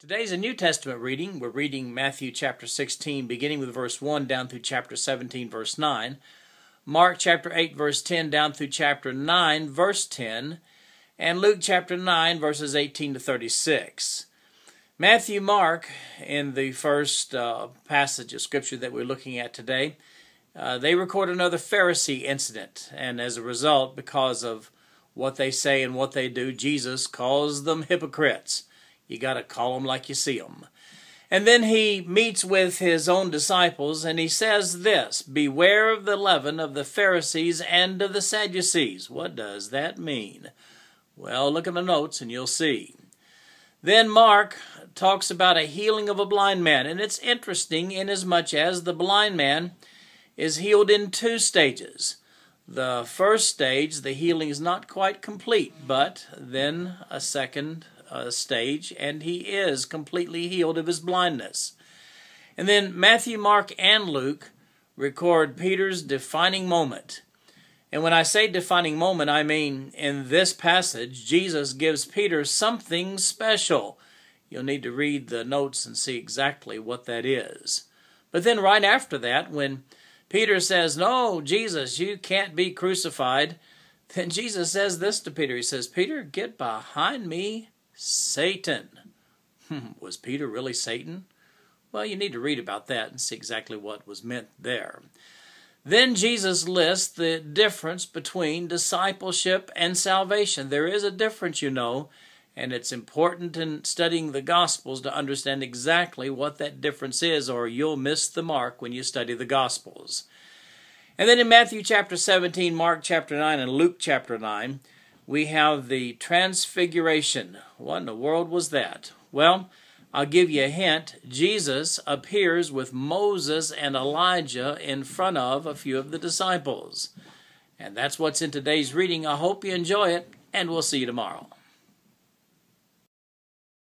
Today's a New Testament reading. We're reading Matthew chapter 16, beginning with verse 1 down through chapter 17, verse 9. Mark chapter 8, verse 10 down through chapter 9, verse 10. And Luke chapter 9, verses 18 to 36. Matthew, Mark, in the first passage of Scripture that we're looking at today, they record another Pharisee incident. And as a result, because of what they say and what they do, Jesus calls them hypocrites. You got to call them like you see them. And then he meets with his own disciples and he says this, "Beware of the leaven of the Pharisees and of the Sadducees." What does that mean? Well, look at the notes and you'll see. Then Mark talks about a healing of a blind man. And it's interesting inasmuch as the blind man is healed in two stages. The first stage, the healing is not quite complete, but then a second stage, and he is completely healed of his blindness. And then Matthew, Mark, and Luke record Peter's defining moment. And when I say defining moment, I mean in this passage, Jesus gives Peter something special. You'll need to read the notes and see exactly what that is. But then right after that, when Peter says, "No, Jesus, you can't be crucified," then Jesus says this to Peter. He says, "Peter, get behind me, Satan." Was Peter really Satan? Well, you need to read about that and see exactly what was meant there. Then Jesus lists the difference between discipleship and salvation. There is a difference, you know, and it's important in studying the Gospels to understand exactly what that difference is, or you'll miss the mark when you study the Gospels. And then in Matthew chapter 17, Mark chapter 9, and Luke chapter 9, we have the Transfiguration. What in the world was that? Well, I'll give you a hint. Jesus appears with Moses and Elijah in front of a few of the disciples. And that's what's in today's reading. I hope you enjoy it, and we'll see you tomorrow.